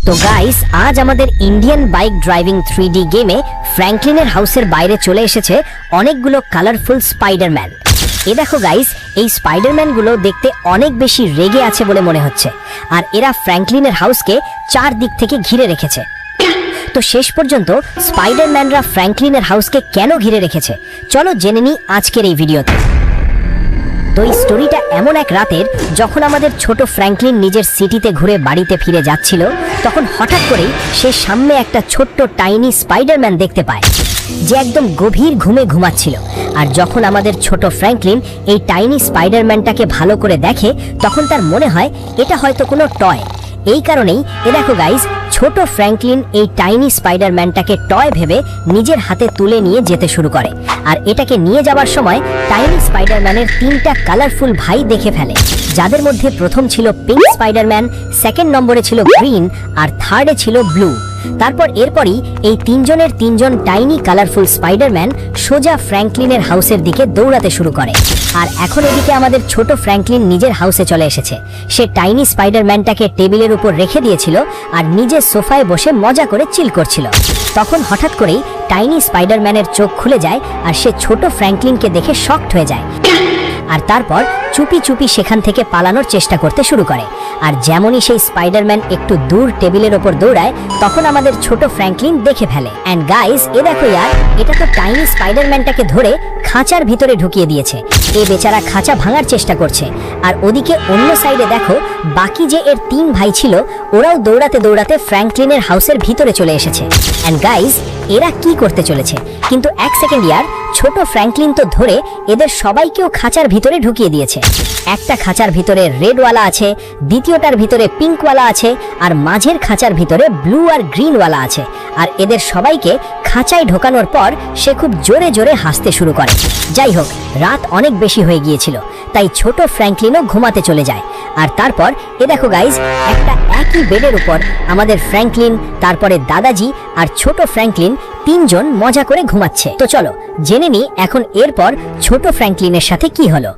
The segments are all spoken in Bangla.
তো গাইস, আজ আমাদের ইন্ডিয়ান বাইক ড্রাইভিং 3D গেমে ফ্র্যাঙ্কলিনের হাউসের বাইরে চলে এসেছে অনেকগুলো কালারফুল স্পাইডারম্যান। এ দেখো গাইস, এই স্পাইডারম্যানগুলো দেখতে অনেক বেশি রেগে আছে বলে মনে হচ্ছে, আর এরা ফ্র্যাঙ্কলিনের হাউসকে চারদিক থেকে ঘিরে রেখেছে। তো শেষ পর্যন্ত স্পাইডারম্যানরা ফ্র্যাঙ্কলিনের হাউসকে কেন ঘিরে রেখেছে, চলো জেনে নিই আজকের এই ভিডিওতে। তো এই স্টোরিটা এমন এক রাতের, যখন আমাদের ছোট ফ্র্যাঙ্কলিন নিজের সিটিতে ঘুরে বাড়িতে ফিরে যাচ্ছিল, তখন হঠাৎ করেই সে সামনে একটা ছোট্ট টাইনি স্পাইডারম্যান দেখতে পায়, যে একদম গভীর ঘুমে ঘুমাচ্ছিল। আর যখন আমাদের ছোট ফ্র্যাঙ্কলিন এই টাইনি স্পাইডারম্যানটাকে ভালো করে দেখে, তখন তার মনে হয় এটা হয়তো কোনো টয়। এই কারণেই এ দেখো গাইজ, ছোট ফ্র্যাঙ্কলিন এই টাইনি স্পাইডারম্যানটাকে টয় ভেবে নিজের হাতে তুলে নিয়ে যেতে শুরু করে। আর এটাকে নিয়ে যাওয়ার সময় টাইনি স্পাইডারম্যানের তিনটা কালারফুল ভাই দেখে ফেলে, যাদের মধ্যে প্রথম ছিল পিঙ্ক স্পাইডারম্যান, সেকেন্ড নম্বরে ছিল গ্রিন, আর থার্ডে ছিল ব্লু। তারপর এরপরই এই তিনজন টাইনি কালারফুল স্পাইডারম্যান সোজা ফ্র্যাঙ্কলিনের হাউসের দিকে দৌড়াতে শুরু করে। আর এখন এদিকে আমাদের ছোট ফ্র্যাঙ্কলিন নিজের হাউসে চলে এসেছে। সে টাইনি স্পাইডারম্যানটাকে টেবিলের উপর রেখে দিয়েছিল আর নিজের সোফায় বসে মজা করে চিল করছিল। তখন হঠাৎ করেই টাইনি স্পাইডারম্যানের চোখ খুলে যায়, আর সে ছোট ফ্র্যাঙ্কলিনকে দেখে শকড হয়ে যায়। আর তারপর চুপি চুপি সেখান থেকে পালানোর চেষ্টা করতে শুরু করে। আর যেমনই সেই স্পাইডারম্যান একটু দূর টেবিলের ওপর দৌড়ায়, তখন আমাদের ছোট ফ্র্যাঙ্কলিন দেখে ফেলে। অ্যান্ড গাইস, এ দেখো ইয়ার, এটা তো টাইনি স্পাইডারম্যানটাকে ধরে খাঁচার ভিতরে ঢুকিয়ে দিয়েছে। এ বেচারা খাঁচা ভাঙার চেষ্টা করছে। আর ওদিকে অন্য সাইডে দেখো, বাকি যে এর তিন ভাই ছিল, ওরাও দৌড়াতে দৌড়াতে ফ্র্যাঙ্কলিনের হাউসের ভিতরে চলে এসেছে। অ্যান্ড গাইস, এরা কি করতে চলেছে? কিন্তু এক সেকেন্ড ইয়ার, ছোট ফ্র্যাঙ্কলিন তো ধরে এদের সবাইকেও খাঁচার ভিতরে ঢুকিয়ে দিয়েছে। একটা খাঁচার ভিতরে রেডওয়ালা আছে, দ্বিতীয়টার ভিতরে পিঙ্কওয়ালা আছে, আর মাঝের খাঁচার ভিতরে ব্লু আর গ্রিনওয়ালা আছে। আর এদের সবাইকে খাঁচায় ঢোকানোর পর সে খুব জোরে জোরে হাসতে শুরু করে। যাই হোক, রাত অনেক বেশি হয়ে গিয়েছিল, তাই ছোট ফ্র্যাঙ্কলিনও ঘুমাতে চলে যায়। আর তারপর এ দেখো গাইজ, একটা একই বেডের উপর আমাদের ফ্র্যাঙ্কলিন, তারপরে দাদাজি আর ছোট ফ্র্যাঙ্কলিন তিনজন মজা করে ঘুমাচ্ছে। তো চলো জেনে নিই এখন এরপর ছোট ফ্র্যাঙ্কলিনের সাথে কি হলো।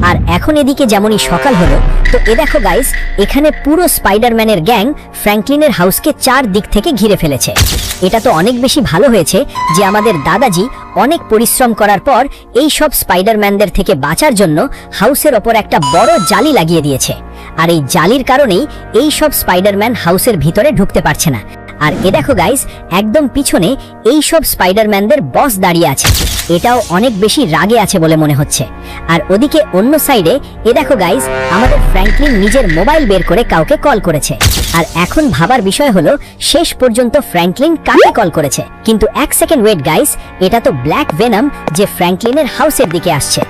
আর এখন এদিকে যেমনই সকাল হলো, তো এ দেখো গাইস, এখানে পুরো স্পাইডারম্যানের গ্যাং ফ্র্যাঙ্কলিনের হাউসকে চার দিক থেকে ঘিরে ফেলেছে। এটা তো অনেক বেশি ভালো হয়েছে যে আমাদের দাদাজি অনেক পরিশ্রম করার পর এই সব স্পাইডারম্যানদের থেকে বাঁচার জন্য হাউসের ওপর একটা বড় জালি লাগিয়ে দিয়েছে। আর এই জালির কারণেই এই সব স্পাইডারম্যান হাউসের ভিতরে ঢুকতে পারছে না। আর এ দেখো গাইস, একদম পিছনে এই সব স্পাইডারম্যানদের বস দাঁড়িয়ে আছে। এটাও অনেক বেশি রাগে আছে বলে মনে হচ্ছে। আর ওদিকে অন্য সাইডে এ দেখো গাইস, আমাদের ফ্র্যাঙ্কলিন নিজের মোবাইল বের করে কাউকে কল করেছে। আর এখন ভাবার বিষয় হলো, শেষ পর্যন্ত ফ্র্যাঙ্কলিন কাকে কল করেছে। কিন্তু এক সেকেন্ড ওয়েট গাইস, এটা তো ব্ল্যাক ভেনম, যে ফ্র্যাঙ্কলিনের হাউসের দিকে আসছে।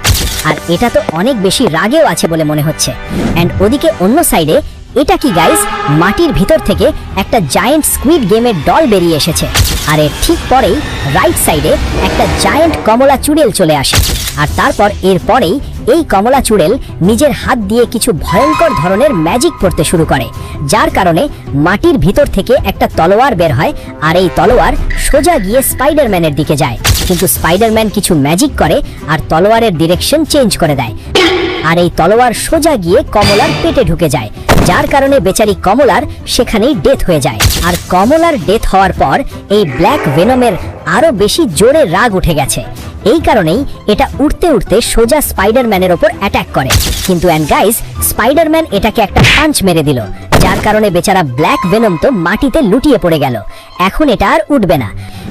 আর এটা তো অনেক বেশি রাগেও আছে বলে মনে হচ্ছে। অ্যান্ড ওদিকে অন্য সাইডে এটা কি গাইস, মাটির ভিতর থেকে একটা জায়ান্ট স্কুইড গেমের ডল বেরিয়ে এসেছে। আর এর ঠিক পরেই রাইট সাইডে একটা জায়ান্ট কমলা চুড়েল চলে আসে। আর তারপর এর পরেই এই কমলা চুড়েল নিজের হাত দিয়ে কিছু ভয়ঙ্কর ধরনের ম্যাজিক করতে শুরু করে, যার কারণে মাটির ভিতর থেকে একটা তলোয়ার বের হয়। আর এই তলোয়ার সোজা গিয়ে স্পাইডারম্যানের দিকে যায়। কিন্তু স্পাইডারম্যান কিছু ম্যাজিক করে আর তলোয়ারের ডিরেকশন চেঞ্জ করে দেয়। আর এই তলোয়ার সোজা গিয়ে কমলার পেটে ঢুকে যায়, যার কারণে বেচারি কমলার সেখানেই ডেথ হয়ে যায়। আর কমলার ডেথ হওয়ার পর এই ব্ল্যাক ভেনমের আরো বেশি জোরে রাগ উঠে গেছে। এই কারণেই এটা উঠতে উঠতে সোজা স্পাইডারম্যানের ওপর অ্যাটাক করে। কিন্তু অ্যান্ড গাইস, স্পাইডারম্যান এটাকে একটা পাঞ্চ মেরে দিল, যার কারণে বেচারা ব্ল্যাক ভেনম তো মাটিতে লুটিয়ে পড়ে গেল। এখন এটা আর উঠবে না।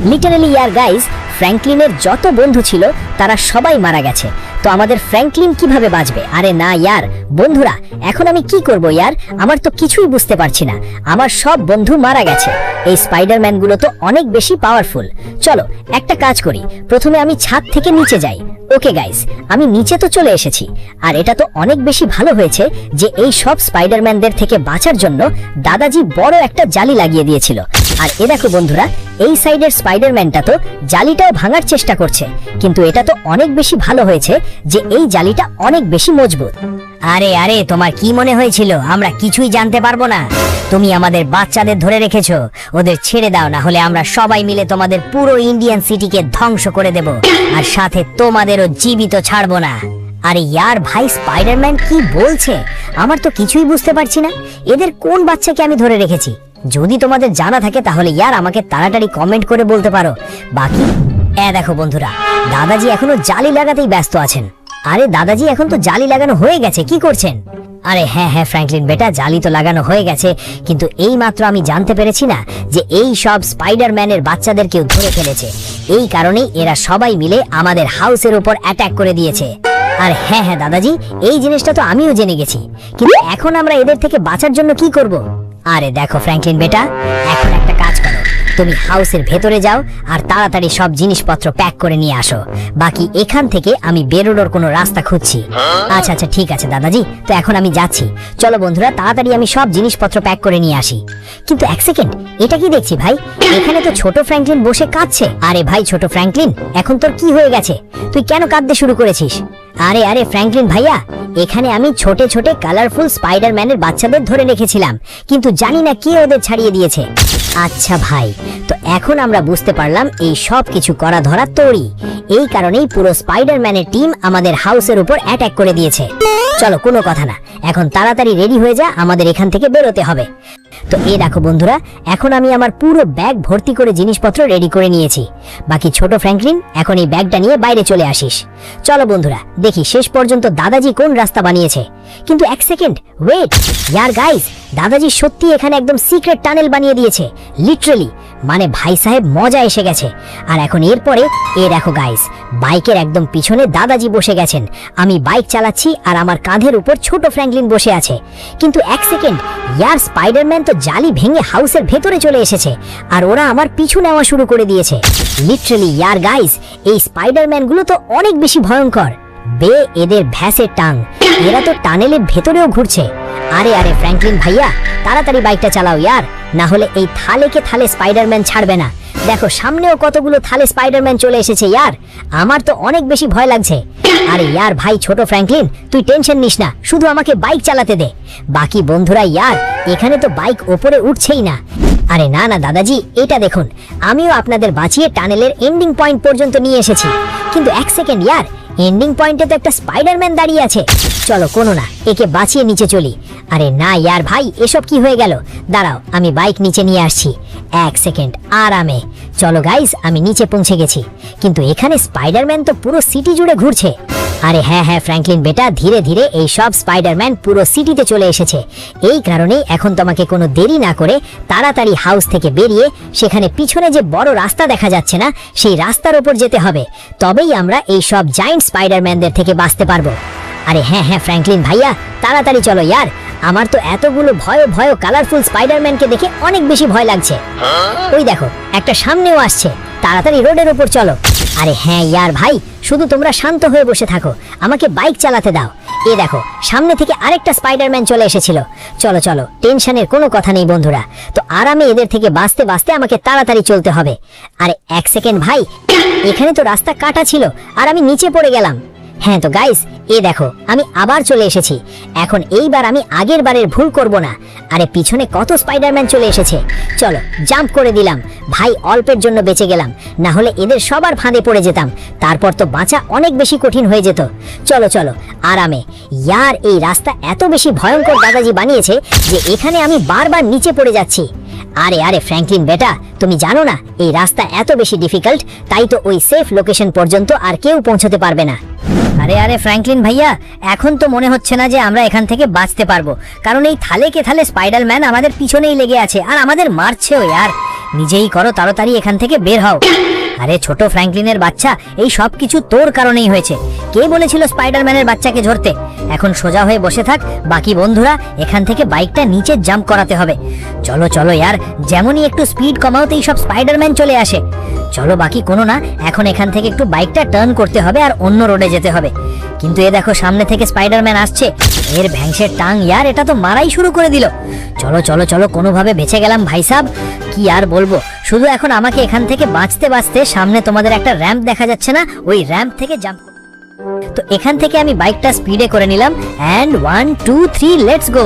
লিটারালি ইয়ার গাইস, ফ্র্যাঙ্কলিনের যত বন্ধু ছিল তারা সবাই মারা গেছে। তো আমাদের ফ্র্যাঙ্কলিন কিভাবে বাঁচবে? আরে না ইয়ার বন্ধুরা, এখন আমি কি করব ইয়ার? আমার তো কিছুই বুঝতে পারছি না। আমার সব বন্ধু মারা গেছে। এই স্পাইডারম্যানগুলো তো অনেক বেশি পাওয়ারফুল। চলো একটা কাজ করি, প্রথমে আমি ছাদ থেকে নিচে যাই। ওকে গাইস, আমি নিচে তো চলে এসেছি। আর এটা তো অনেক বেশি ভালো হয়েছে যে এই সব স্পাইডারম্যানদের থেকে বাঁচার জন্য দাদাজি বড় একটা জালি লাগিয়ে দিয়েছিল। আর এ দেখো বন্ধুরা, এই সাইডের স্পাইডারম্যানটা তো জালিটাও ভাঙার চেষ্টা করছে। কিন্তু এটা তো অনেক বেশি ভালো হয়েছে যে এই জালিটা অনেক বেশি মজবুত। আরে আরে, তোমার কি মনে হয়েছিল আমরা কিছুই জানতে পারবো না? তুমি আমাদের বাচ্চাদের ধরে রেখেছো, ওদের ছেড়ে দাও, না হলে আমরা সবাই মিলে তোমাদের পুরো ইন্ডিয়ান সিটিকে ধ্বংস করে দেব, আর সাথে তোমাদেরও জীবিত ছাড়বো না। আরে ইয়ার ভাই, স্পাইডারম্যান কি বলছে? আমার তো কিছুই বুঝতে পারছি না। এদের কোন বাচ্চাকে আমি ধরে রেখেছি? যদি তোমাদের জানা থাকে তাহলে ইয়ার আমাকে তাড়াতাড়ি কমেন্ট করে বলতে পারো। বাকি দেখো বন্ধুরা, দাদাজি এখনো জালি লাগাতেই ব্যস্ত আছেন। আরে দাদাজি, এখন তো জালি লাগানো হয়ে গেছে, কি করছেন? আরে হ্যাঁ ফ্র্যাঙ্কলিন বেটা, জালি তো লাগানো হয়ে গেছে, কিন্তু এই মাত্র আমি জানতে পেরেছি না যে এই সব স্পাইডারম্যানের বাচ্চাদেরকেও ধরে ফেলেছে। এই কারণেই এরা সবাই মিলে আমাদের হাউসের উপর অ্যাটাক করে দিয়েছে। আর হ্যাঁ দাদাজি, এই জিনিসটা তো আমিও জেনে গেছি, কিন্তু এখন আমরা এদের থেকে বাঁচার জন্য কি করব? আরে দেখো ফ্র্যাঙ্কলিন বেটা, এখন একটা কাজ করো, তুমি হাউসের ভেতরে যাও আর তাড়াতাড়ি সব জিনিসপত্র প্যাক করে নিয়ে আসো। বাকি এখান থেকে আমি বেরোনোর কোনো রাস্তা খুঁজছি। আচ্ছা ঠিক আছে দাদাজি, তো এখন আমি যাচ্ছি। চলো বন্ধুরা, তাড়াতাড়ি আমি সব জিনিসপত্র প্যাক করে নিয়ে আসি। কিন্তু এক সেকেন্ড, এটা কি দেখছি ভাই? এখানে তো ছোট ফ্র্যাঙ্কলিন বসে কাঁদছে। আরে ভাই ছোট ফ্র্যাঙ্কলিন, এখন তোর কি হয়ে গেছে? তুই কেন কাঁদতে শুরু করেছিস? আরে ফ্র্যাঙ্কলিন ভাইয়া, এখানে আমি ছোট কালারফুল স্পাইডারম্যানের বাচ্চাদের ধরে রেখেছিলাম, কিন্তু জানি না কে ওদের ছাড়িয়ে দিয়েছে। আচ্ছা ভাই, তো এখন আমরা বুঝতে পারলাম এই সব কিছু করা ধরা তোরই। এই কারণেই পুরো স্পাইডারম্যানের টিম আমাদের হাউসের উপর অ্যাটাক করে দিয়েছে। চলো, কোনো কথা না, এখন তাড়াতাড়ি রেডি হয়ে যা, আমাদের এখান থেকে বেরোতে হবে। তো এই দেখো বন্ধুরা, এখন আমি আমার পুরো ব্যাগ ভর্তি করে জিনিসপত্র রেডি করে নিয়েছি। বাকি ছোট ফ্র্যাঙ্কলিন, এখন এই ব্যাগটা নিয়ে বাইরে চলে আসিস। চলো বন্ধুরা, দেখি শেষ পর্যন্ত দাদাজি কোন রাস্তা বানিয়েছে। কিন্তু এক সেকেন্ড, ওয়েট ইয়ার গাইস, দাদাজি সত্যি এখানে একদম সিক্রেট টানেল বানিয়ে দিয়েছে, লিটারালি। মানে ভাই সাহেব, মজা এসে গেছে। আর এখন এরপরে দেখো গাইস, বাইকের একদম পিছনে দাদাজি বসে গেছেন, আমি বাইক চালাচ্ছি আর আমার কাঁধের উপর ছোট ফ্র্যাঙ্কলিন বসে আছে। কিন্তু এক সেকেন্ড, ইয়ার স্পাইডারম্যান তো জালি ভেঙে হাউসের ভেতরে চলে এসেছে আর ওরা আমার পিছু নেওয়া শুরু করে দিয়েছে। লিটারালি ইয়ার গাইস, এই স্পাইডারম্যান গুলো তো অনেক বেশি ভয়ঙ্কর। বে এদের ভ্যাসের টাং, এরা তো টানেলের ভেতরেও ঘুরছে। আরে ফ্র্যাঙ্কলিন ভাইয়া, তাড়াতাড়ি বাইকটা চালাও ইয়ার, না হলে এই থালেকে থালে স্পাইডারম্যান ছাড়বে না। দেখো সামনেও কতগুলো থালে স্পাইডারম্যান চলে এসেছে ইয়ার, আমার তো অনেক বেশি ভয় লাগছে। আরে ইয়ার ভাই ছোট ফ্র্যাঙ্কলিন, তুই টেনশন নিস না, শুধু আমাকে বাইক চালাতে দে। বাকি বন্ধুরা ইয়ার, এখানে তো বাইক ওপরে উঠছেই না। আরে না দাদাজি, এটা দেখুন, আমিও আপনাদের বাঁচিয়ে টানেলের এন্ডিং পয়েন্ট পর্যন্ত নিয়ে এসেছি। কিন্তু এক সেকেন্ড ইয়ার, এন্ডিং পয়েন্টে তো একটা স্পাইডারম্যান দাঁড়িয়ে আছে। চলো কোনো না, একে বাঁচিয়ে নিচে চলি। আরে না ইয়ার ভাই, এসব কি হয়ে গেল? দাঁড়াও, আমি বাইক নিচে নিয়ে আসছি। এক সেকেন্ড, আরামে। চলো গাইস, আমি নিচে পৌঁছে গেছি, কিন্তু এখানে স্পাইডারম্যান তো পুরো সিটি জুড়ে ঘুরছে। আরে হ্যাঁ ফ্র্যাঙ্কলিন বেটা, ধীরে ধীরে এই সব স্পাইডারম্যান পুরো সিটিতে চলে এসেছে। এই কারণেই এখন তোমাকে কোনো দেরি না করে তাড়াতাড়ি হাউস থেকে বেরিয়ে সেখানে পিছনে যে বড় রাস্তা দেখা যাচ্ছে না, সেই রাস্তার উপর যেতে হবে। তবেই আমরা এই সব জায়ান্ট স্পাইডারম্যানদের থেকে বাঁচতে পারবো। আরে হ্যাঁ ফ্র্যাঙ্কলিন ভাইয়া, তাড়াতাড়ি চলো ইয়ার, আমার তো এতগুলো ভয় কালারফুল স্পাইডারম্যানকে দেখে অনেক বেশি ভয় লাগছে। ওই দেখো, একটা সামনেও আসছে, তাড়াতাড়ি রোডের উপর চলো। আরে হ্যাঁ ইয়ার ভাই, শুধু তোমরা শান্ত হয়ে বসে থাকো, আমাকে বাইক চালাতে দাও। দেখো, সামনে থেকে আরেকটা স্পাইডারম্যান চলে এসেছিল। চলো, টেনশনের কোনো কথা নেই বন্ধুরা। তো আরামে এদের থেকে বাঁচতে আমাকে তাড়াতাড়ি চলতে হবে। আরে এক সেকেন্ড ভাই, এখানে তো রাস্তা কাটা ছিল আর আমি নিচে পড়ে গেলাম। হ্যাঁ তো গাইস, দেখো, আমি আবার চলে এসেছি। এখন এইবার আমি আগের বারের ভুল করব না। আরে পিছনে কত স্পাইডারম্যান চলে এসেছে। চলো, জাম্প করে দিলাম ভাই, অল্পের জন্য বেঁচে গেলাম, না হলে এদের সবার ফাঁদে পড়ে যেতাম, তারপর তো বাঁচা অনেক বেশি কঠিন হয়ে যেত। চলো আরামে। ইয়ার এই রাস্তা এত বেশি ভয়ঙ্কর দাদাজি বানিয়েছে যে এখানে আমি বারবার নিচে পড়ে যাচ্ছি। আরে ফ্র্যাঙ্কলিন বেটা, তুমি জানো না এই রাস্তা এত বেশি ডিফিকাল্ট, তাই তো ওই সেফ লোকেশন পর্যন্ত আর কেউ পৌঁছতে পারবে না। আরে ফ্র্যাঙ্কলিন ভাইয়া, এখন তো মনে হচ্ছে না যে আমরা এখান থেকে বাঁচতে পারবো, কারণ এই থালে স্পাইডারম্যান আমাদের পিছনেই লেগে আছে আর আমাদের মারছেও। ইয়ার নিজেই করো, তাড়াতাড়ি এখান থেকে বের হও। আরে ছোট ফ্র্যাঙ্কলিনের বাচ্চা, এই সব কিছু তোর কারণেই হয়েছে। কে বলেছিল স্পাইডারম্যানের বাচ্চাকে ধরতে? এখন সোজা হয়ে বসে থাক। বাকি বন্ধুরা, এখান থেকে বাইকটা নিচে জাম্প করাতে হবে। চলো ইয়ার, যেমনই একটু স্পিড কমাওতেই সব স্পাইডারম্যান চলে আসে। চলো, বাকি কোনো না, এখন এখান থেকে একটু বাইকটা টার্ন করতে হবে আর অন্য রোডে যেতে হবে। কিন্তু দেখো, সামনে থেকে স্পাইডারম্যান আসছে, এর ভ্যাংসের টাং ইয়ার, এটা তো মারাই শুরু করে দিল। চলো, কোনোভাবে বেঁচে গেলাম ভাই সাহেব, কি আর বলবো। শুধু এখন আমাকে এখান থেকে বাঁচতে সামনে তোমাদের একটা র্যাম্প দেখা যাচ্ছে না, ওই র্যাম্প থেকে জাম্প। তো এখান থেকে আমি বাইকটা স্পিডে করে নিলাম, এন্ড 1 2 3 লেটস গো।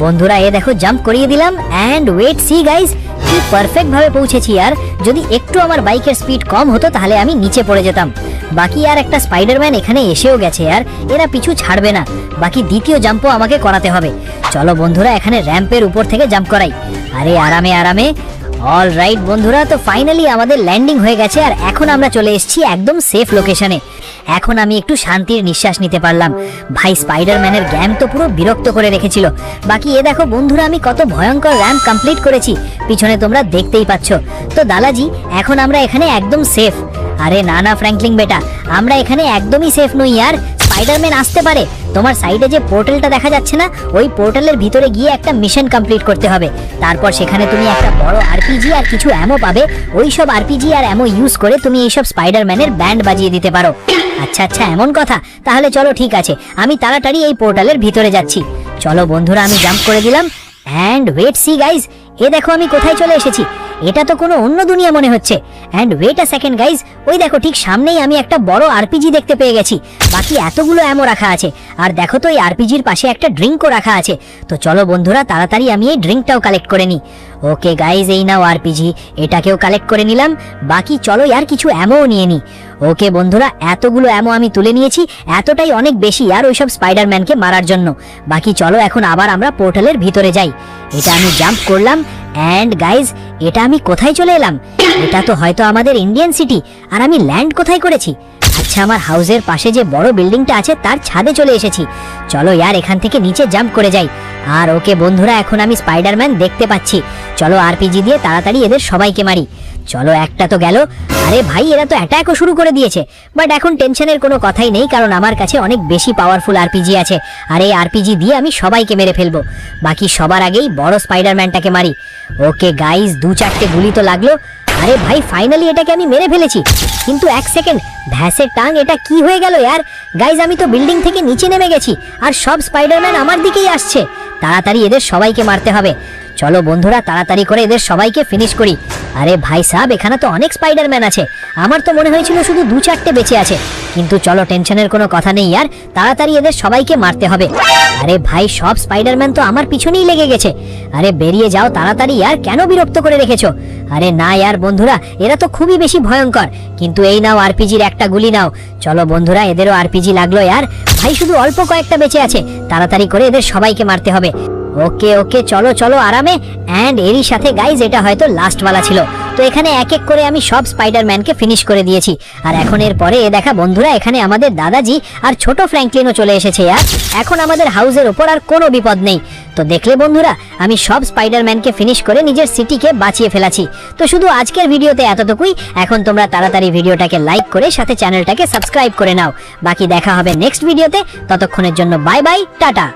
বন্ধুরা, দেখো, জাম্প করিয়ে দিলাম, এন্ড ওয়েট, সি গাইস, কি পারফেক্ট ভাবে পৌঁছেছি। আর যদি একটু আমার বাইকের স্পিড কম হতো তাহলে আমি নিচে পড়ে যেতাম। বাকি আর একটা স্পাইডারম্যান এখানে এসেও গেছে আর এরা পিছু ছাড়বে না। বাকি দ্বিতীয় জাম্পও আমাকে করাতে হবে। চলো বন্ধুরা এখানে র্যাম্পের উপর থেকে জাম্প করাই। আরে আরামে আরামে। অল রাইট বন্ধুরা, তো ফাইনালি আমাদের ল্যান্ডিং হয়ে গেছে আর এখন আমরা চলে এসেছি একদম সেফ লোকেশনে। এখন আমি একটু শান্তির নিঃশ্বাস নিতে পারলাম। ভাই স্পাইডারম্যানের গ্যাং তো পুরো বিরক্ত করে রেখেছিল। বাকি এ দেখো বন্ধুরা, আমি কত ভয়ঙ্কর র্যাম্প কমপ্লিট করেছি, পিছনে তোমরা দেখতেই পাচ্ছ। তো দালাজি এখন আমরা এখানে একদম সেফ। আরে না না ফ্র্যাঙ্কলিন বেটা, আমরা এখানে একদমই সেফ নই यार। স্পাইডারম্যান আসতে পারে। তোমার সাইডে যে পোর্টালটা দেখা যাচ্ছে না, ওই পোর্টালের ভিতরে গিয়ে একটা মিশন কমপ্লিট করতে হবে। তারপর সেখানে তুমি একটা বড় আরপিজি আর কিছু অ্যামো পাবে। ওই সব আরপিজি আর অ্যামো ইউজ করে তুমি এইসব স্পাইডারম্যানের ব্যান্ড বাজিয়ে দিতে পারো। আচ্ছা আচ্ছা, এমন কথা। তাহলে চলো ঠিক আছে, আমি তাড়াতাড়ি এই পোর্টালের ভিতরে যাচ্ছি। চলো বন্ধুরা, আমি জাম্প করে দিলাম। অ্যান্ড ওয়েট, সি গাইজ, এ দেখো আমি কোথায় চলে এসেছি। এটা তো কোনো অন্য দুনিয়া মনে হচ্ছে। And wait a second guys, ওই দেখো ঠিক সামনেই আমি একটা বড় আরপিজি দেখতে পেয়ে গেছি। বাকি এতগুলো অ্যামো রাখা আছে। আর দেখো তো এই আরপিজির পাশে একটা ড্রিঙ্কও রাখা আছে। তো চলো বন্ধুরা তাড়াতাড়ি আমি এই ড্রিঙ্কটাও কালেক্ট করে নিই। ওকে গাইজ, এই নাও আরপিজি, এটাকেও কালেক্ট করে নিলাম। বাকি চলো আর কিছু অ্যামোও নিয়ে নিই। ওকে বন্ধুরা, এতগুলো অ্যামো আমি তুলে নিয়েছি। এতটাই অনেক বেশি আর ওইসব স্পাইডারম্যানকে মারার জন্য। বাকি চলো এখন আবার আমরা পোর্টালের ভিতরে যাই। এটা আমি জাম্প করলাম। অ্যান্ড গাইজ, এটা আমি কোথায় চলে এলাম? এটা তো হয়তো আমাদের ইন্ডিয়ান সিটি। আর আমি ল্যান্ড কোথায় করেছি? আচ্ছা, আমার হাউসের পাশে যে বড় বিল্ডিংটা আছে তার ছাদে চলে এসেছি। চলো ইয়ার এখান থেকে নিচে জাম্প করে যাই। আর ওকে বন্ধুরা, এখন আমি স্পাইডারম্যান দেখতে পাচ্ছি। চলো আরপিজি দিয়ে তাড়াতাড়ি এদের সবাইকে মারি। চলো একটা তো গেল। আরে ভাই, এরা তো অ্যাটাকও শুরু করে দিয়েছে। বাট এখন টেনশনের কোনো কথাই নেই, কারণ আমার কাছে অনেক বেশি পাওয়ারফুল আরপিজি আছে। আর এই আরপিজি দিয়ে আমি সবাইকে মেরে ফেলবো। বাকি সবার আগেই বড় স্পাইডারম্যানটাকে মারি। ওকে গাইজ, 2-4টে গুলি তো লাগলো। আরে ভাই, ফাইনালি এটাকে আমি মেরে ফেলেছি। কিন্তু এক সেকেন্ড, ভ্যাসের টাং, এটা কি হয়ে গেল यार? গাইজ, আমি তো বিল্ডিং থেকে নিচে নেমে গেছি আর সব স্পাইডারম্যান আমার দিকেই আসছে। তাড়াতাড়ি এদের সবাইকে মারতে হবে। চলো বন্ধুরা তাড়াতাড়ি করে এদের সবাইকে ফিনিশ করি। আরে ভাই সাহেব, এখানে তো অনেক স্পাইডারম্যান আছে। আমার তো মনে হয়েছিল শুধু 2-4টে বেঁচে আছে। কিন্তু চলো, টেনশনের কোনো কথা নেই यार, তাড়াতাড়ি এদের সবাইকে মারতে হবে। আরে ভাই, সব স্পাইডারম্যান তো আমার পিছনেই লেগে গেছে। আরে বেরিয়ে যাও তাড়াতাড়ি यार, কেন বিরক্ত করে রেখেছো? আরে না यार বন্ধুরা, এরা তো খুবই বেশি ভয়ঙ্কর। কিন্তু এই নাও আরপিজির একটা গুলি নাও। চলো বন্ধুরা, এদেরও আরপিজি লাগলো यार। ভাই শুধু অল্প কয়েকটা বেঁচে আছে, তাড়াতাড়ি করে এদের সবাইকে মারতে হবে। ওকে ওকে, চলো চলো আরামে। অ্যান্ড এরই সাথে গাইজ, এটা হয়তো লাস্ট ওয়ালা ছিল। তো এখানে এক এক করে আমি সব স্পাইডারম্যানকে ফিনিশ করে দিয়েছি। আর এখন এর পরে এ দেখা বন্ধুরা, এখানে আমাদের দাদাজি আর ছোট ফ্র্যাঙ্কলিনও চলে এসেছে यार। এখন আমাদের হাউসের ওপর আর কোনো বিপদ নেই। তো দেখলে বন্ধুরা, আমি সব স্পাইডারম্যানকে ফিনিশ করে নিজের সিটিকে বাঁচিয়ে ফেলেছি। তো শুধু আজকের ভিডিওতে এতটুকুই। এখন তোমরা তাড়াতাড়ি ভিডিওটাকে লাইক করে সাথে চ্যানেলটাকে সাবস্ক্রাইব করে নাও। বাকি দেখা হবে নেক্সট ভিডিওতে। ততক্ষণের জন্য বাই বাই, টাটা।